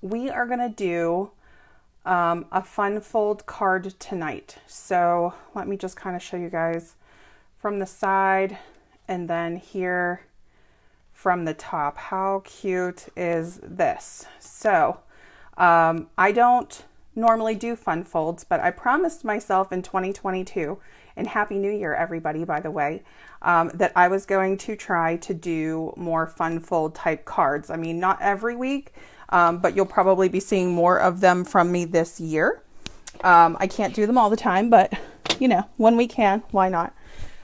we are going to do a fun fold card tonight. So let me just kind of show you guys from the side and then here from the top. How cute is this? So I don't normally do fun folds, but I promised myself in 2022, and Happy New Year everybody, by the way, that I was going to try to do more fun fold type cards. I mean, not every week, but you'll probably be seeing more of them from me this year. I can't do them all the time, but you know, when we can, why not?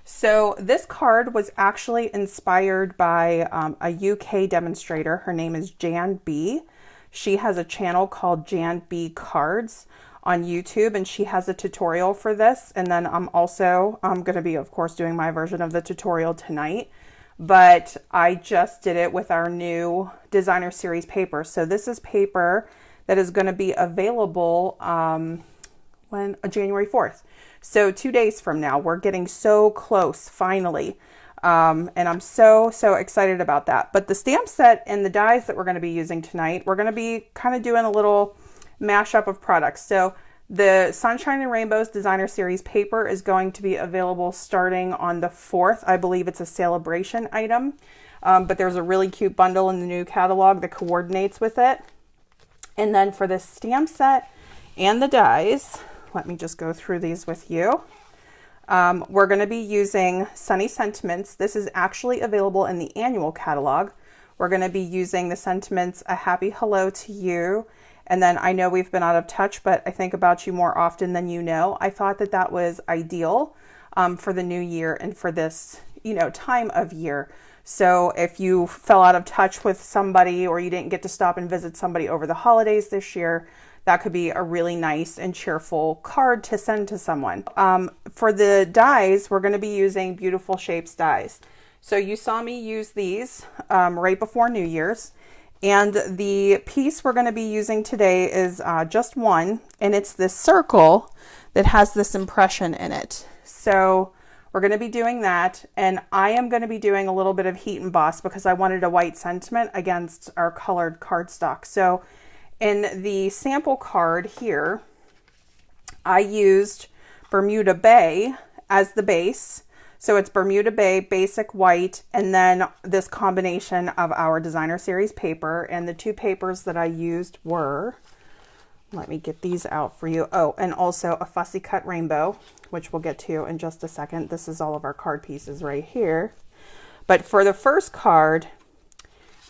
So this card was actually inspired by a UK demonstrator. Her name is Jan B. She has a channel called Jan B Cards on YouTube, and she has a tutorial for this. And then I'm going to be, of course, doing my version of the tutorial tonight. But I just did it with our new designer series paper. So this is paper that is going to be available January 4th. So 2 days from now. We're getting so close, finally. And I'm so excited about that. But the stamp set and the dies that we're going to be using tonight, we're going to be kind of doing a little mashup of products. So the Sunshine and Rainbows Designer Series paper is going to be available starting on the 4th. I believe it's a celebration item, but there's a really cute bundle in the new catalog that coordinates with it. And then for the stamp set and the dies, let me just go through these with you. We're going to be using Sunny Sentiments. This is actually available in the annual catalog. We're going to be using the sentiments, A Happy Hello to You. And then I know we've been out of touch, but I think about you more often than you know. I thought that that was ideal for the new year and for this, you know, time of year. So if you fell out of touch with somebody or you didn't get to stop and visit somebody over the holidays this year, that could be a really nice and cheerful card to send to someone. For the dies, we're going to be using Beautiful Shapes dies. So you saw me use these right before New Year's. And the piece we're going to be using today is just one, and it's this circle that has this impression in it. So we're going to be doing that, and I am going to be doing a little bit of heat emboss because I wanted a white sentiment against our colored cardstock. So in the sample card here, I used Bermuda Bay as the base. So it's Bermuda Bay, basic white, and then this combination of our designer series paper. And the two papers that I used were, let me get these out for you. Oh, and also a fussy cut rainbow, which we'll get to in just a second. This is all of our card pieces right here. But for the first card,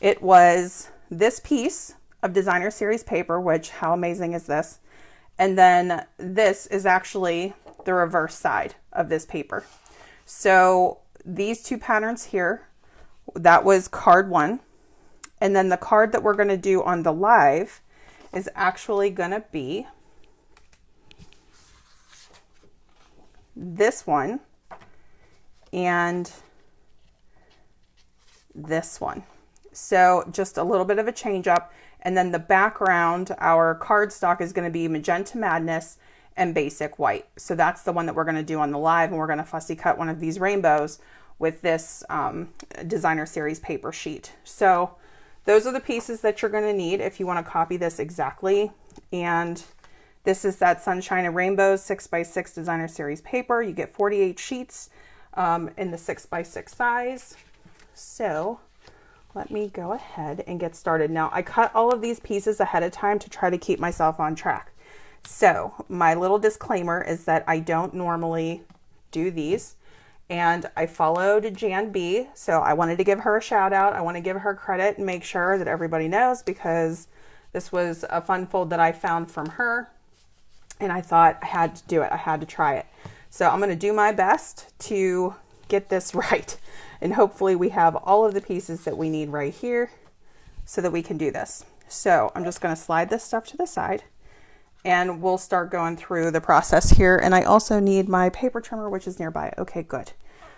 it was this piece of designer series paper, which how amazing is this? And then this is actually the reverse side of this paper. So these two patterns here, that was card one. And then the card that we're going to do on the live is actually going to be this one and this one. So just a little bit of a change up. And then the background, our cardstock is going to be Magenta Madness and basic white. So that's the one that we're going to do on the live, and we're going to fussy cut one of these rainbows with this designer series paper sheet. So those are the pieces that you're going to need if you want to copy this exactly. And this is that Sunshine and Rainbows 6x6 designer series paper. You get 48 sheets in the 6x6 size. So let me go ahead and get started. Now I cut all of these pieces ahead of time to try to keep myself on track. So my little disclaimer is that I don't normally do these, and I followed Jan B. So I wanted to give her a shout out. I want to give her credit and make sure that everybody knows, because this was a fun fold that I found from her and I thought I had to do it. I had to try it. So I'm going to do my best to get this right. And hopefully we have all of the pieces that we need right here so that we can do this. So I'm just going to slide this stuff to the side, and we'll start going through the process here. And I also need my paper trimmer, which is nearby. Okay, good.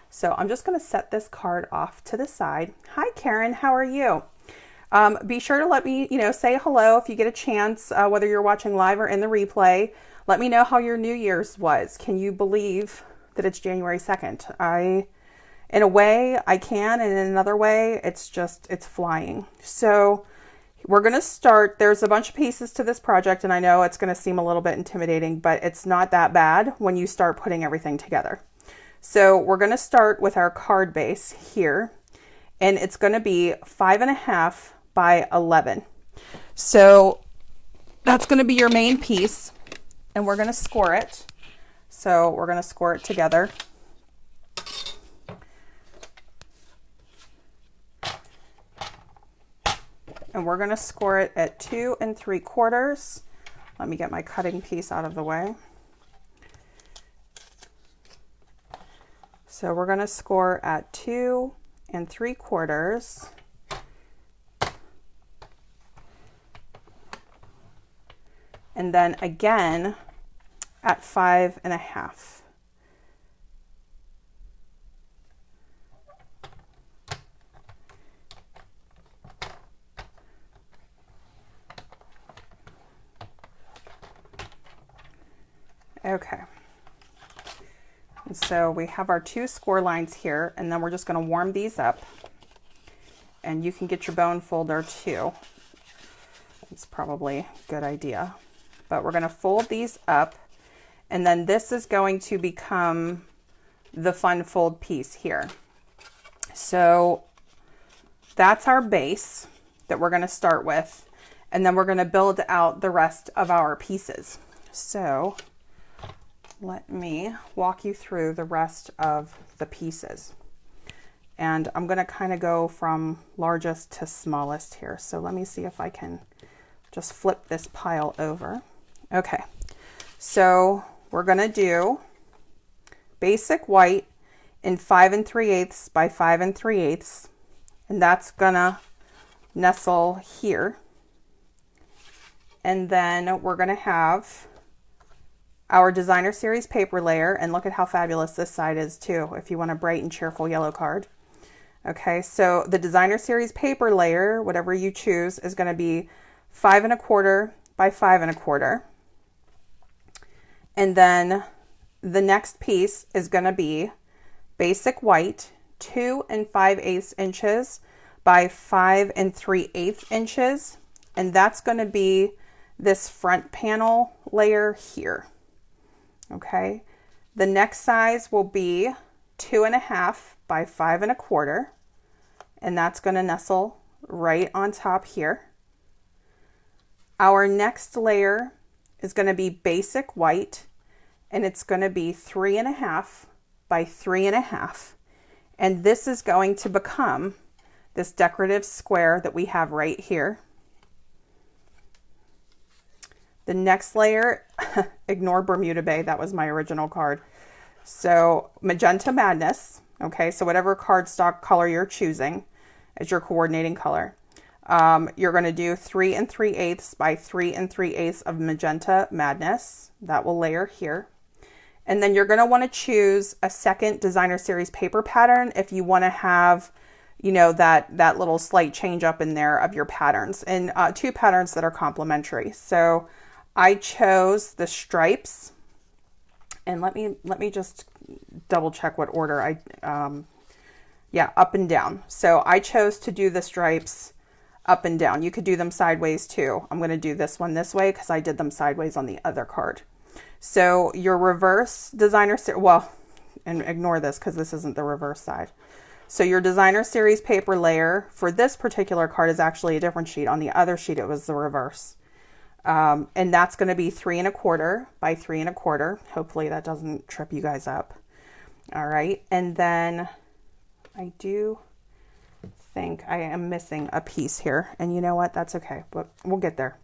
So I'm just going to set this card off to the side. Hi, Karen. How are you? Be sure to let me, say hello if you get a chance, whether you're watching live or in the replay. Let me know how your New Year's was. Can you believe that it's January 2nd? In a way, I can, and in another way, it's flying. So We're going to start, there's a bunch of pieces to this project, and I know it's going to seem a little bit intimidating, but it's not that bad when you start putting everything together. So we're going to start with our card base here, and it's going to be 5.5 by 11. So that's going to be your main piece, and we're going to score it. So we're going to score it together. And we're going to score it at 2 3/4. Let me get my cutting piece out of the way. So we're going to score at 2 3/4. And then again at 5.5. Okay, and so we have our 2 score lines here, and then we're just going to warm these up, and you can get your bone folder too. It's probably a good idea, but we're going to fold these up, and then this is going to become the fun fold piece here. So that's our base that we're going to start with, and then we're going to build out the rest of our pieces. So let me walk you through the rest of the pieces. And I'm going to kind of go from largest to smallest here. So let me see if I can just flip this pile over. Okay, so we're going to do basic white in 5 3/8 by 5 3/8, and that's going to nestle here. And then we're going to have our designer series paper layer, and look at how fabulous this side is too, if you want a bright and cheerful yellow card. Okay, so the designer series paper layer, whatever you choose, is going to be 5 1/4 by 5 1/4. And then the next piece is going to be basic white, 2 5/8 inches by 5 3/8 inches. And that's going to be this front panel layer here. Okay, the next size will be 2.5 by 5 1/4, and that's going to nestle right on top here. Our next layer is going to be basic white, and it's going to be 3.5 by 3.5, and this is going to become this decorative square that we have right here. The next layer, ignore Bermuda Bay, that was my original card. So Magenta Madness, okay, so whatever cardstock color you're choosing as your coordinating color. You're going to do 3 3/8 by 3 3/8 of Magenta Madness. That will layer here. And then you're going to want to choose a second designer series paper pattern if you want to have, you know, that little slight change up in there of your patterns, and 2 patterns that are complementary. So I chose the stripes, and let me just double check what order yeah, up and down. So I chose to do the stripes up and down. You could do them sideways too. I'm going to do this one this way because I did them sideways on the other card. So your reverse designer, well, and ignore this because this isn't the reverse side. So your designer series paper layer for this particular card is actually a different sheet. On the other sheet, it was the reverse. And that's going to be 3 1/4 by 3 1/4. Hopefully that doesn't trip you guys up. All right. And then I do think I am missing a piece here, and you know what? That's okay, but we'll get there.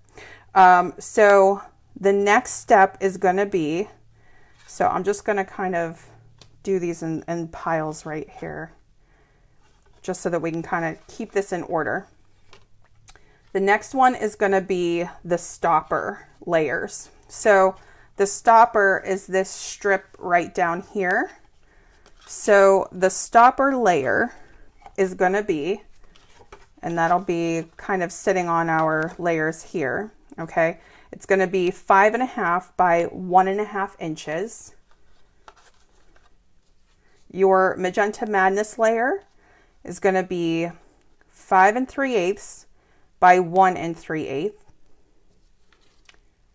So the next step is going to be, so I'm just going to kind of do these in piles right here, just so that we can kind of keep this in order. The next one is going to be the stopper layers. So the stopper is this strip right down here. So the stopper layer is going to be, and that'll be kind of sitting on our layers here. Okay. It's going to be 5 1/2 by 1 1/2 inches. Your Magenta Madness layer is going to be 5 3/8 by 1 3/8.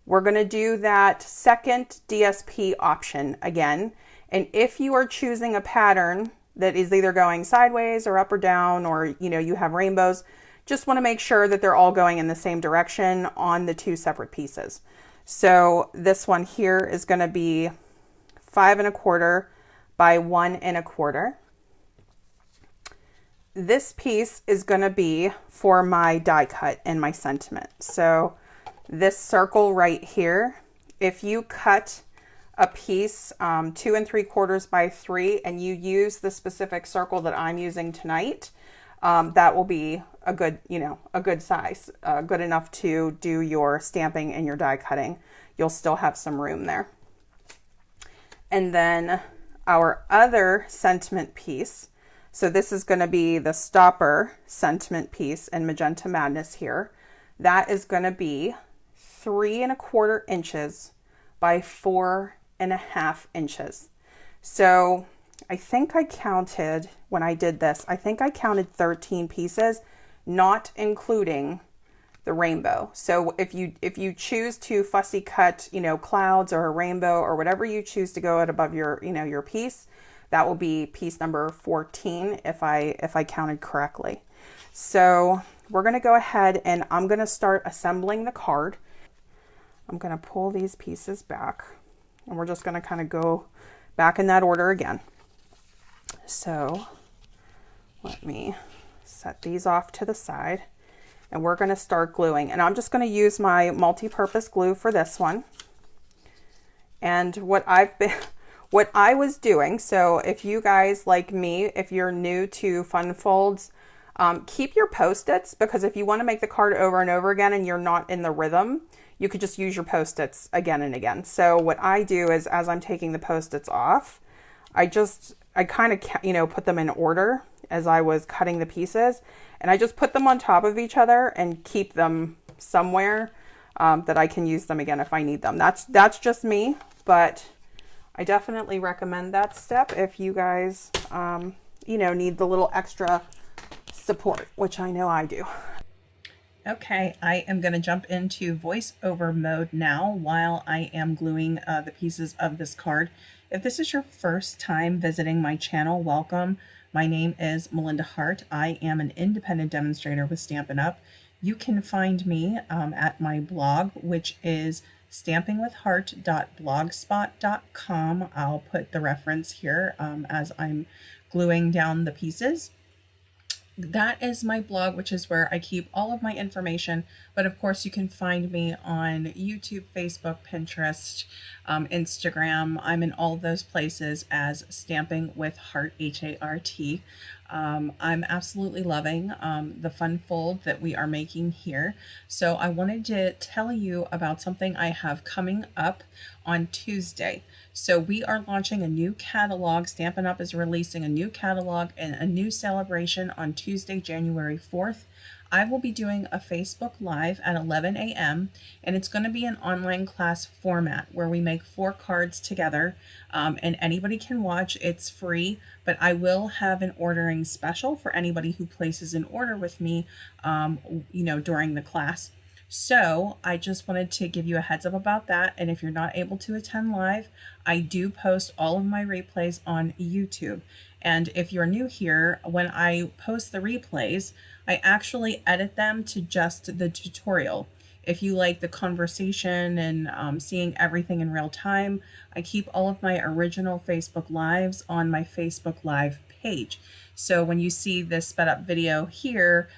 We're going to do that second DSP option again. And if you are choosing a pattern that is either going sideways or up or down, or you have rainbows, just want to make sure that they're all going in the same direction on the 2 separate pieces. So this one here is going to be 5 1/4 by 1 1/4. This piece is going to be for my die cut and my sentiment. So this circle right here, if you cut a piece 2 3/4 by 3 and you use the specific circle that I'm using tonight, that will be a good, a good size, good enough to do your stamping and your die cutting. You'll still have some room there. And then our other sentiment piece, so this is going to be the stopper sentiment piece in Magenta Madness here. That is going to be 3 1/4 inches by 4 1/2 inches. So I think I counted when I did this, I think I counted 13 pieces, not including the rainbow. So if you choose to fussy cut, clouds or a rainbow or whatever you choose to go at above your, your piece, that will be piece number 14 if I counted correctly. So we're going to go ahead and I'm going to start assembling the card. I'm going to pull these pieces back and we're just going to kind of go back in that order again. So let me set these off to the side and we're going to start gluing. And I'm just going to use my multi-purpose glue for this one. And what I was doing, so if you guys like me, if you're new to fun folds, keep your Post-its, because if you want to make the card over and over again and you're not in the rhythm, you could just use your Post-its again and again. So what I do is, as I'm taking the Post-its off, I kind of, put them in order as I was cutting the pieces, and I just put them on top of each other and keep them somewhere that I can use them again if I need them. That's just me, but I definitely recommend that step if you guys, need the little extra support, which I know I do. Okay, I am going to jump into voiceover mode now while I am gluing the pieces of this card. If this is your first time visiting my channel, welcome. My name is Melinda Hart. I am an independent demonstrator with Stampin' Up. You can find me at my blog, which is stampingwithheart.blogspot.com. I'll put the reference here as I'm gluing down the pieces. That is my blog, which is where I keep all of my information. But of course, you can find me on YouTube, Facebook, Pinterest, Instagram. I'm in all of those places as Stamping with Hart, H-A-R-T. I'm absolutely loving the fun fold that we are making here. So I wanted to tell you about something I have coming up on Tuesday. So we are launching a new catalog. Stampin' Up! Is releasing a new catalog and a new celebration on Tuesday, January 4th. I will be doing a Facebook Live at 11 a.m. and it's going to be an online class format where we make 4 cards together and anybody can watch. It's free, but I will have an ordering special for anybody who places an order with me, during the class. So I just wanted to give you a heads up about that. And if you're not able to attend live, I do post all of my replays on YouTube. And if you're new here, when I post the replays, I actually edit them to just the tutorial. If you like the conversation and seeing everything in real time, I keep all of my original Facebook Lives on my Facebook Live page. So when you see this sped up video here,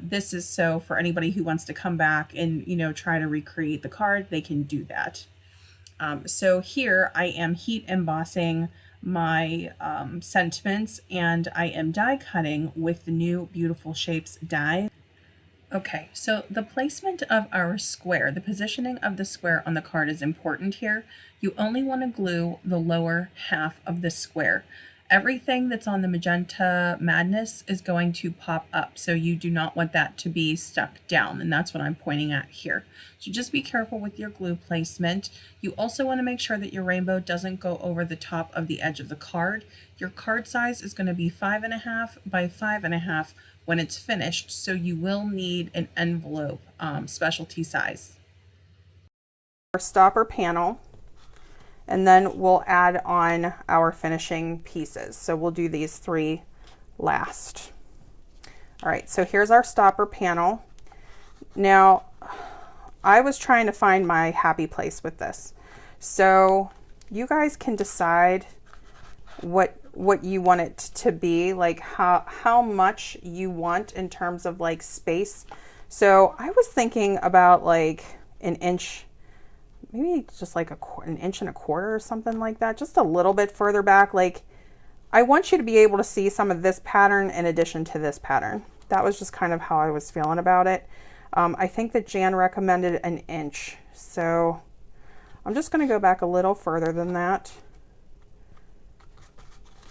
this is so for anybody who wants to come back and, try to recreate the card, they can do that. So here I am heat embossing my sentiments and I am die cutting with the new Beautiful Shapes die. Okay, so the placement of our square, the positioning of the square on the card is important here. You only want to glue the lower half of the square. Everything that's on the Magenta Madness is going to pop up, so you do not want that to be stuck down, and that's what I'm pointing at here. So just be careful with your glue placement. You also want to make sure that your rainbow doesn't go over the top of the edge of the card. Your card size is going to be 5.5 by 5.5 when it's finished, so you will need an envelope, specialty size. Our stopper panel, and then we'll add on our finishing pieces. So we'll do these 3 last. All right, so here's our stopper panel. Now, I was trying to find my happy place with this. So you guys can decide what you want it to be, like how much you want in terms of like space. So I was thinking about like an inch, maybe just like an inch and a quarter or something like that, just a little bit further back. Like I want you to be able to see some of this pattern in addition to this pattern. That was just kind of how I was feeling about it. I think that Jan recommended an inch, so I'm just going to go back a little further than that,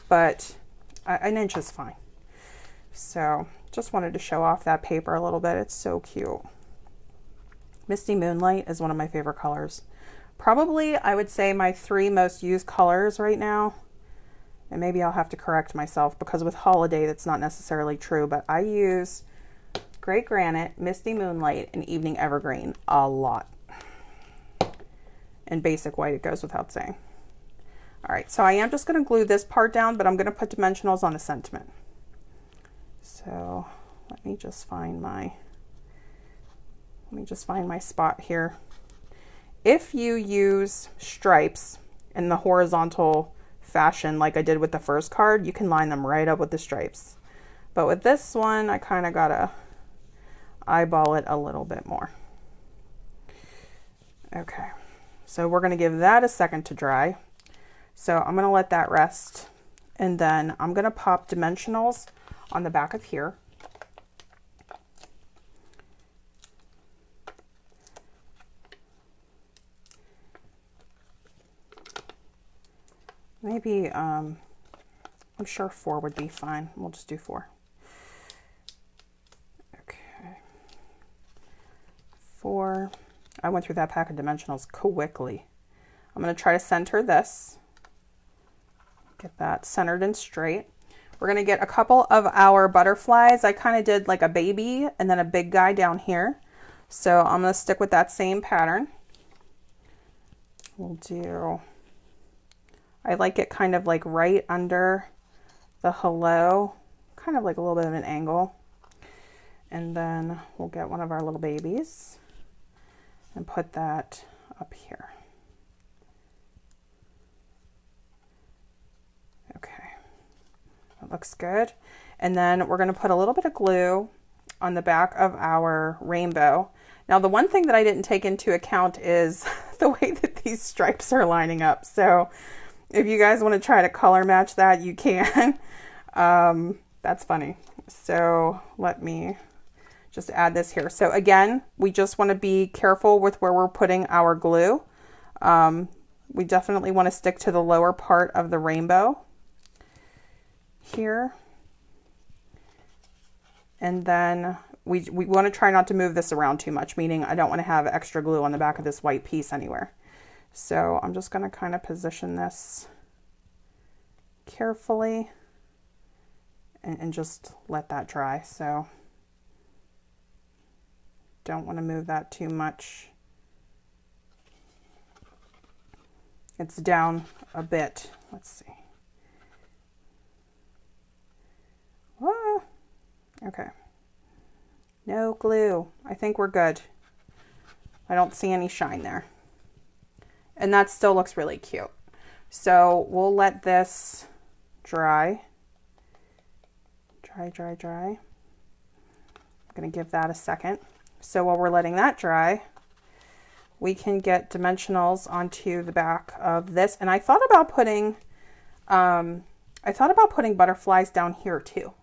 but an inch is fine. So just wanted to show off that paper a little bit. It's so cute. Misty Moonlight is one of my favorite colors. Probably, I would say, my 3 most used colors right now. And maybe I'll have to correct myself, because with Holiday, that's not necessarily true, but I use Great Granite, Misty Moonlight, and Evening Evergreen a lot. And Basic White, it goes without saying. All right, so I am just going to glue this part down, but I'm going to put dimensionals on the sentiment. So let me just find my spot here. If you use stripes in the horizontal fashion like I did with the first card, you can line them right up with the stripes. But with this one, I kind of gotta eyeball it a little bit more. Okay, so we're going to give that a second to dry. So I'm going to let that rest, and then I'm going to pop dimensionals on the back of here. Maybe, I'm sure 4 would be fine. We'll just do 4. Okay. 4. I went through that pack of dimensionals quickly. I'm going to try to center this. Get that centered and straight. We're going to get a couple of our butterflies. I kind of did like a baby and then a big guy down here. So I'm going to stick with that same pattern. We'll do, I like it kind of like right under the hello, kind of like a little bit of an angle. And then we'll get one of our little babies and put that up here. Okay, that looks good. And then we're going to put a little bit of glue on the back of our rainbow. Now, the one thing that I didn't take into account is the way that these stripes are lining up. So if you guys want to try to color match that, you can. That's funny. So let me just add this here. So again, we just want to be careful with where we're putting our glue. We definitely want to stick to the lower part of the rainbow here. And then we want to try not to move this around too much, meaning I don't want to have extra glue on the back of this white piece anywhere. So I'm just going to kind of position this carefully and just let that dry. So don't want to move that too much. It's down a bit. Let's see. Ah, okay. No glue. I think we're good. I don't see any shine there. And that still looks really cute. So we'll let this dry. Dry. I'm going to give that a second. So while we're letting that dry, we can get dimensionals onto the back of this. And I thought about putting butterflies down here too.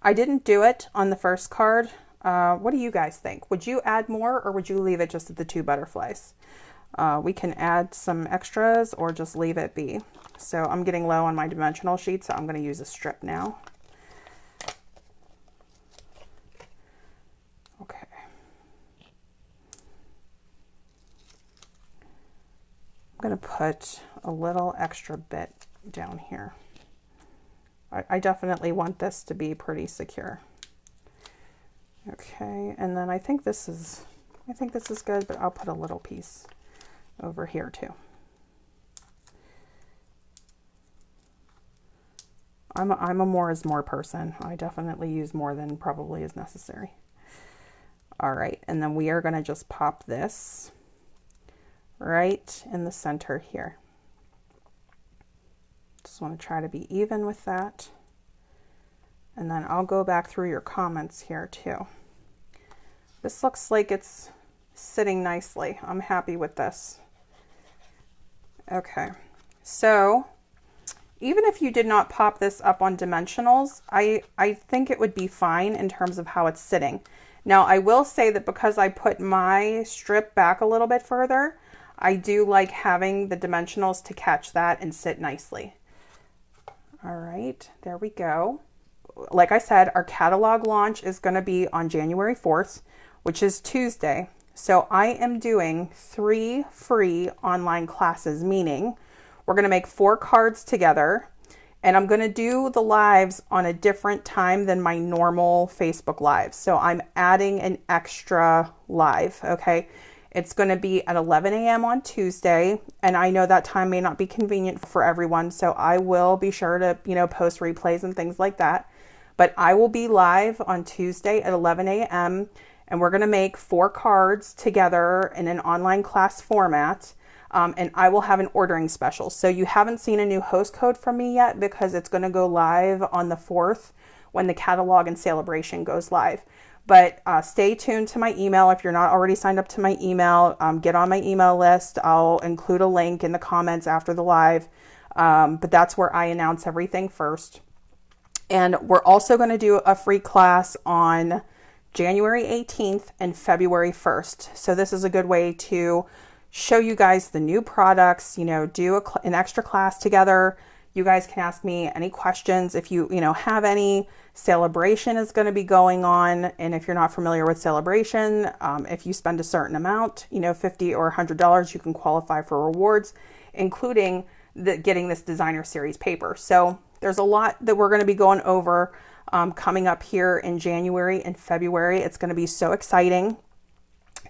I didn't do it on the first card. What do you guys think? Would you add more, or would you leave it just at the 2 butterflies? We can add some extras or just leave it be. So I'm getting low on my dimensional sheet, so I'm going to use a strip now. Okay. I'm going to put a little extra bit down here. I definitely want this to be pretty secure. Okay, and then I think this is good, but I'll put a little piece over here too. I'm a more is more person. I definitely use more than probably is necessary. All right, and then we are going to just pop this right in the center here. Just want to try to be even with that. And then I'll go back through your comments here too. This looks like it's sitting nicely. I'm happy with this. Okay, so even if you did not pop this up on dimensionals, I think it would be fine in terms of how it's sitting. Now, I will say that because I put my strip back a little bit further, I do like having the dimensionals to catch that and sit nicely. All right, there we go. Like I said, our catalog launch is going to be on January 4th, which is Tuesday. So I am doing 3 free online classes, meaning we're going to make 4 cards together, and I'm going to do the lives on a different time than my normal Facebook lives. So I'm adding an extra live, okay? It's going to be at 11 a.m. on Tuesday, and I know that time may not be convenient for everyone, so I will be sure to, post replays and things like that. But I will be live on Tuesday at 11 a.m., and we're going to make 4 cards together in an online class format. And I will have an ordering special. So you haven't seen a new host code from me yet because it's going to go live on the 4th when the catalog and celebration goes live. But stay tuned to my email. If you're not already signed up to my email, get on my email list. I'll include a link in the comments after the live. But that's where I announce everything first. And we're also going to do a free class on January 18th and February 1st. So this is a good way to show you guys the new products, do an extra class together. You guys can ask me any questions if you have any. Celebration is going to be going on, and if you're not familiar with Celebration, if you spend a certain amount, $50 or $100, you can qualify for rewards, including getting this designer series paper. So there's a lot that we're going to be going over coming up here in January and February. It's going to be so exciting.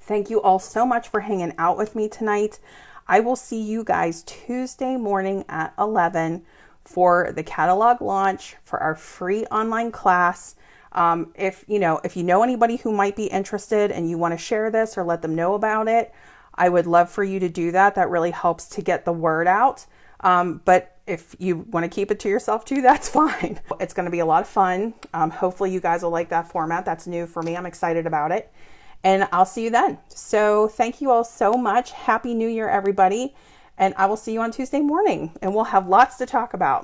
Thank you all so much for hanging out with me tonight. I will see you guys Tuesday morning at 11 for the catalog launch for our free online class. If you know anybody who might be interested and you want to share this or let them know about it, I would love for you to do that. That really helps to get the word out. But if you want to keep it to yourself too, that's fine. It's going to be a lot of fun. Hopefully you guys will like that format. That's new for me. I'm excited about it. And I'll see you then. So thank you all so much. Happy New Year, everybody. And I will see you on Tuesday morning, and we'll have lots to talk about.